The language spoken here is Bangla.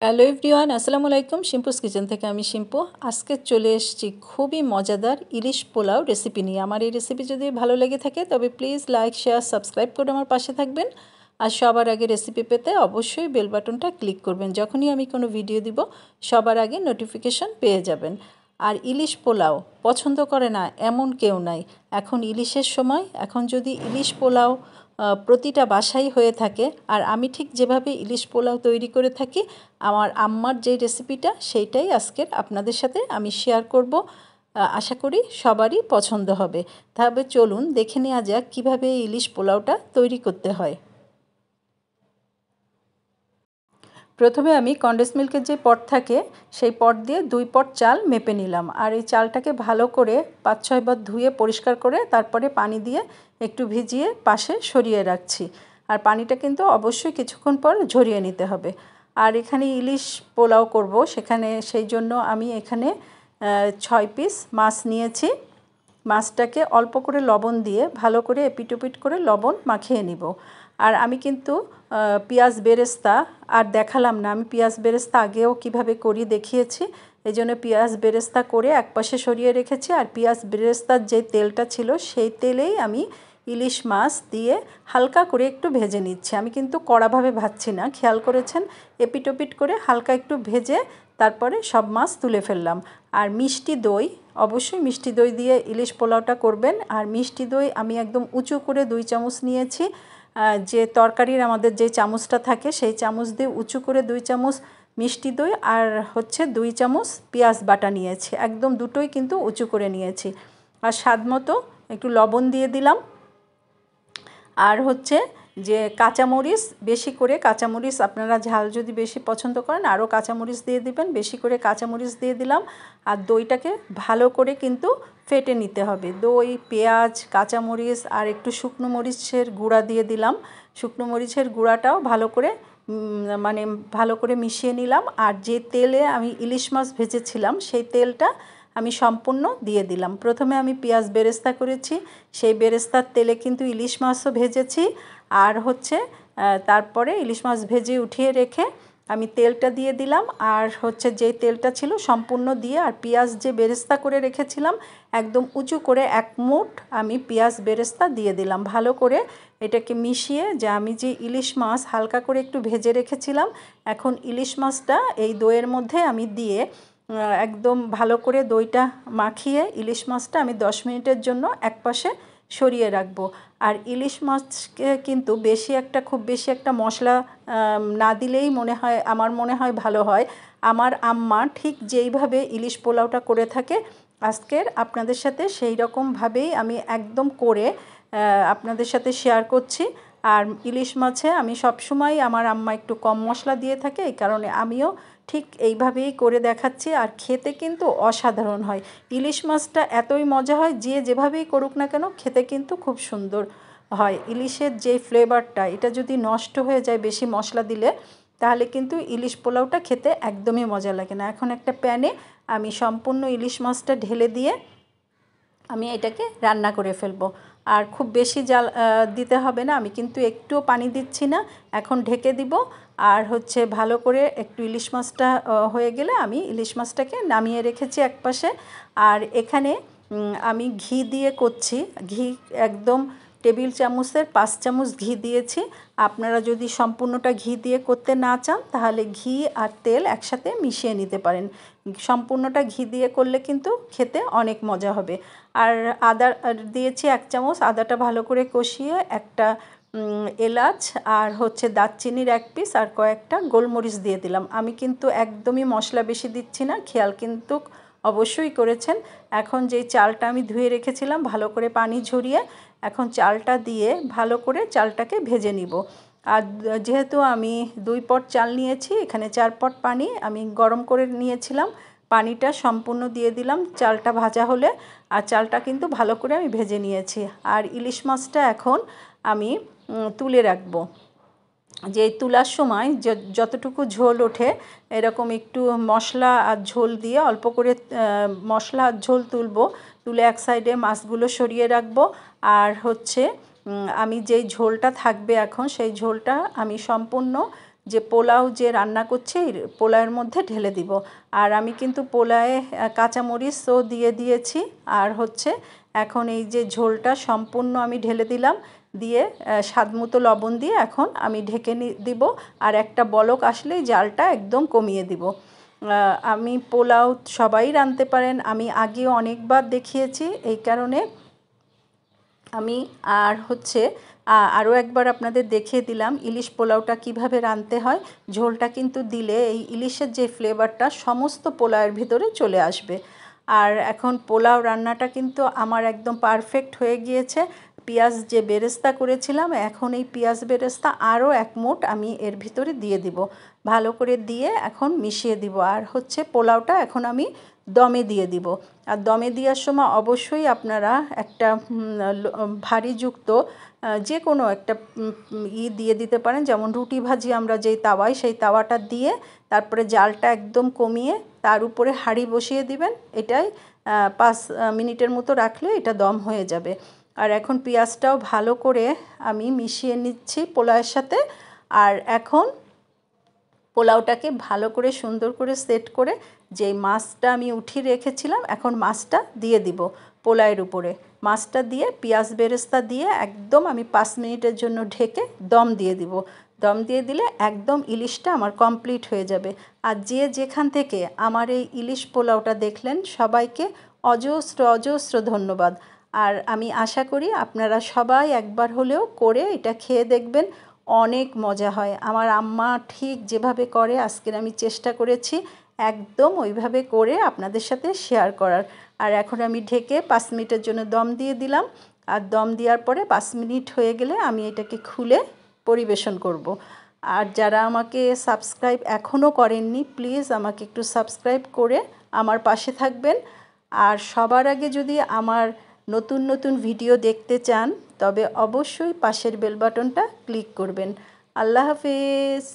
হ্যালো এভরিওয়ান, আসসালামু আলাইকুম। শিম্পুস কিচেন থেকে আমি শিম্পু। আজকে চলে এসেছি খুবই মজাদার ইলিশ পোলাও রেসিপি নিয়ে। আমার এই রেসিপি যদি ভালো লেগে থাকে তবে প্লিজ লাইক, শেয়ার, সাবস্ক্রাইব করে আমার পাশে থাকবেন। আর সবার আগে রেসিপি পেতে অবশ্যই বেল বাটনটা ক্লিক করবেন। যখনই আমি কোনো ভিডিও দিব সবার আগে নোটিফিকেশন পেয়ে যাবেন। আর ইলিশ পোলাও পছন্দ করে না এমন কেউ নাই। এখন ইলিশের সময়, এখন যদি ইলিশ পোলাও প্রতিটা বাসায় হয়ে থাকে, আর আমি ঠিক যেভাবে ইলিশ পোলাও তৈরি করে থাকি, আমার আম্মার যে রেসিপিটা সেইটাই আজকের আপনাদের সাথে আমি শেয়ার করব। আশা করি সবারই পছন্দ হবে। তবে চলুন দেখে নেওয়া যাক কীভাবে ইলিশ পোলাওটা তৈরি করতে হয়। প্রথমে আমি কনডেন্স মিল্কের যে পট থাকে সেই পট দিয়ে 2 পট চাল মেপে নিলাম। আর এই চালটাকে ভালো করে 5-6 বার ধুয়ে পরিষ্কার করে তারপরে পানি দিয়ে একটু ভিজিয়ে পাশে সরিয়ে রাখছি। আর পানিটা কিন্তু অবশ্যই কিছুক্ষণ পর ঝরিয়ে নিতে হবে। আর এখানে ইলিশ পোলাও করব, সেই জন্য আমি এখানে 6 পিস মাছ নিয়েছি। মাছটাকে অল্প করে লবণ দিয়ে ভালো করে এপিট করে লবণ মাখিয়ে নিব। আর আমি কিন্তু পেঁয়াজ বেরেস্তা আর দেখালাম না। আমি পেঁয়াজ বেরেস্তা আগেও কিভাবে করি দেখিয়েছি। এই জন্য পেঁয়াজ বেরেস্তা করে একপাশে সরিয়ে রেখেছি। আর পেঁয়াজ বেরেস্তার যে তেলটা ছিল সেই তেলেই আমি ইলিশ মাছ দিয়ে হালকা করে একটু ভেজে নিচ্ছি। আমি কিন্তু কড়াভাবে ভাজছি না, খেয়াল করেছেন। এপিট করে হালকা একটু ভেজে তারপরে সব মাছ তুলে ফেললাম। আর মিষ্টি দই, অবশ্যই মিষ্টি দই দিয়ে ইলিশ পোলাওটা করবেন। আর মিষ্টি দই আমি একদম উঁচু করে 2 চামচ নিয়েছি। যে তরকারির আমাদের যে চামচটা থাকে সেই চামচ দিয়ে উঁচু করে 2 চামচ মিষ্টি দই আর 2 চামচ পেঁয়াজ বাটা নিয়েছি। একদম দুটোই কিন্তু উঁচু করে নিয়েছি। আর স্বাদ মতো একটু লবণ দিয়ে দিলাম। আর যে কাঁচামরিচ, বেশি করে কাঁচামরিচ, আপনারা ঝাল যদি বেশি পছন্দ করেন আরও কাঁচামরিচ দিয়ে দিবেন। বেশি করে কাঁচামরিচ দিয়ে দিলাম। আর দইটাকে ভালো করে কিন্তু ফেটে নিতে হবে। দই, পেঁয়াজ, কাঁচামরিচ আর একটু শুকনো মরিচের গুঁড়া দিয়ে দিলাম। শুকনো মরিচের গুঁড়াটাও ভালো করে মিশিয়ে নিলাম। আর যে তেলে আমি ইলিশ মাছ ভেজেছিলাম সেই তেলটা আমি সম্পূর্ণ দিয়ে দিলাম। প্রথমে আমি পেঁয়াজ বেরেস্তা করেছি, সেই বেরেস্তার তেলে কিন্তু ইলিশ মাছও ভেজেছি। আর তারপরে ইলিশ মাছ ভেজে উঠিয়ে রেখে আমি তেলটা দিয়ে দিলাম। আর যেই তেলটা ছিল সম্পূর্ণ দিয়ে, আর পেঁয়াজ যে বেরেস্তা করে রেখেছিলাম একদম উঁচু করে 1 মুঠ আমি পেঁয়াজ বেরেস্তা দিয়ে দিলাম। ভালো করে এটাকে মিশিয়ে, যে আমি যে ইলিশ মাছ হালকা করে একটু ভেজে রেখেছিলাম, এখন ইলিশ মাছটা এই দইয়ের মধ্যে আমি দিয়ে একদম ভালো করে দইটা মাখিয়ে ইলিশ মাছটা আমি 10 মিনিটের জন্য একপাশে সরিয়ে রাখবো। আর ইলিশ মাছকে কিন্তু খুব বেশি একটা মশলা না দিলেই আমার মনে হয় ভালো হয়। আমার আম্মা ঠিক যেইভাবে ইলিশ পোলাওটা করে থাকে আজকের আপনাদের সাথে সেই রকমভাবেই আমি একদম করে আপনাদের সাথে শেয়ার করছি। আর ইলিশ মাছে আমি সবসময় আমার আম্মা একটু কম মশলা দিয়ে থাকে, এই কারণে আমিও ঠিক এইভাবেই করে দেখাচ্ছি। আর খেতে কিন্তু অসাধারণ হয়। ইলিশ মাছটা এতই মজা হয়, যে যেভাবেই করুক না কেন খেতে কিন্তু খুব সুন্দর হয়। ইলিশের যে ফ্লেভারটা, এটা যদি নষ্ট হয়ে যায় বেশি মশলা দিলে, তাহলে কিন্তু ইলিশ পোলাওটা খেতে একদমই মজা লাগে না। এখন একটা প্যানে আমি সম্পূর্ণ ইলিশ মাছটা ঢেলে দিয়ে আমি এটাকে রান্না করে ফেলবো। আর খুব বেশি জাল দিতে হবে না, আমি কিন্তু একটুও পানি দিচ্ছি না। এখন ঢেকে দিব। আর ভালো করে একটু ইলিশ মাছটা হয়ে গেলে আমি ইলিশ মাছটাকে নামিয়ে রেখেছি একপাশে। আর এখানে আমি ঘি দিয়ে করছি। ঘি একদম টেবিল চামচের 5 চামচ ঘি দিয়েছি। আপনারা যদি সম্পূর্ণটা ঘি দিয়ে করতে না চান তাহলে ঘি আর তেল একসাথে মিশিয়ে নিতে পারেন। সম্পূর্ণটা ঘি দিয়ে করলে কিন্তু খেতে অনেক মজা হবে। আর আদা দিয়েছি 1 চামচ। আদাটা ভালো করে কষিয়ে একটা এলাচ আর দারচিনির 1 পিস আর কয়েকটা গোলমরিচ দিয়ে দিলাম। আমি কিন্তু একদমই মশলা বেশি দিচ্ছি না, খেয়াল কিন্তু অবশ্যই করেছেন। এখন যেই চালটা আমি ধুয়ে রেখেছিলাম ভালো করে পানি ঝরিয়ে, এখন চালটা দিয়ে ভালো করে চালটাকে ভেজে নিব। আর যেহেতু আমি 2 পট চাল নিয়েছি, এখানে 4 পট পানি আমি গরম করে নিয়েছিলাম। পানিটা সম্পূর্ণ দিয়ে দিলাম চালটা ভাজা হলে। আর চালটা কিন্তু ভালো করে আমি ভেজে নিয়েছি। আর ইলিশ মাছটা এখন আমি তুলে রাখবো। যে তোলার সময় যতটুকু ঝোল ওঠে এরকম একটু মশলা আর ঝোল দিয়ে অল্প করে মশলা আর ঝোল তুলে এক সাইডে মাছগুলো সরিয়ে রাখবো। আর আমি যেই ঝোলটা থাকবে এখন সেই ঝোলটা আমি সম্পূর্ণ যে পোলাও যে রান্না করছি এই পোলাওয়ের মধ্যে ঢেলে দিব। আর আমি কিন্তু পোলাওয়ে কাঁচামরিচও দিয়ে দিয়েছি। আর হচ্ছে এখন এই যে ঝোলটা সম্পূর্ণ আমি ঢেলে দিলাম, দিয়ে স্বাদমতো লবণ দিয়ে এখন আমি ঢেকে দিব। আর একটা বলক আসলেই জালটা একদম কমিয়ে দিব। আমি পোলাও সবাই রাঁধতে পারেন, আমি আগেও অনেকবার দেখিয়েছি, এই কারণে আমি আর হচ্ছে আরও একবার আপনাদের দেখিয়ে দিলাম ইলিশ পোলাওটা কিভাবে রাঁধতে হয়। ঝোলটা কিন্তু দিলে এই ইলিশের যে ফ্লেভারটা সমস্ত পোলাওয়ের ভিতরে চলে আসবে। আর এখন পোলাও রান্নাটা কিন্তু আমার একদম পারফেক্ট হয়ে গিয়েছে। পেঁয়াজ যে বেরেস্তা করেছিলাম, এখন এই পেঁয়াজ বেরেস্তা আরও এক মুঠ আমি এর ভিতরে দিয়ে দিব, ভালো করে দিয়ে এখন মিশিয়ে দিব। আর হচ্ছে পোলাওটা এখন আমি দমে দিয়ে দিব। আর দমে দেওয়ার সময় অবশ্যই আপনারা একটা ভারীযুক্ত যে কোনো একটা দিয়ে দিতে পারেন, যেমন রুটি ভাজি আমরা যেই তাওয়ায়, সেই তাওয়াটা দিয়ে তারপরে জালটা একদম কমিয়ে তার উপরে হাঁড়ি বসিয়ে দিবেন। এটাই 5 মিনিটের মতো রাখলে এটা দম হয়ে যাবে। আর এখন পেঁয়াজটাও ভালো করে আমি মিশিয়ে নিচ্ছি পোলাওয়ের সাথে। আর এখন পোলাওটাকে ভালো করে সুন্দর করে সেট করে যেই মাছটা আমি উঠিয়ে রেখেছিলাম, এখন মাছটা দিয়ে দিব পোলাওয়ের উপরে। মাছটা দিয়ে পেঁয়াজ বেরেস্তা দিয়ে একদম আমি 5 মিনিটের জন্য ঢেকে দম দিয়ে দিব। দম দিয়ে দিলে একদম ইলিশটা আমার কমপ্লিট হয়ে যাবে। আর যে যেখান থেকে আমার এই ইলিশ পোলাওটা দেখলেন সবাইকে অজস্র অজস্র ধন্যবাদ। আর আমি আশা করি আপনারা সবাই একবার হলেও করে এটা খেয়ে দেখবেন, অনেক মজা হয়। আমার আম্মা ঠিক যেভাবে করে আজকের আমি চেষ্টা করেছি একদম ওইভাবে করে আপনাদের সাথে শেয়ার করার। আর এখন আমি ঢেকে 5 মিনিটের জন্য দম দিয়ে দিলাম। আর দম দেওয়ার পরে 5 মিনিট হয়ে গেলে আমি এটাকে খুলে পরিবেশন করব। আর যারা আমাকে সাবস্ক্রাইব এখনও করেননি, প্লিজ আমাকে একটু সাবস্ক্রাইব করে আমার পাশে থাকবেন। আর সবার আগে যদি আমার নতুন নতুন ভিডিও দেখতে চান তবে অবশ্যই পাশের বেল বাটনটা ক্লিক করবেন। আল্লাহ হাফেজ।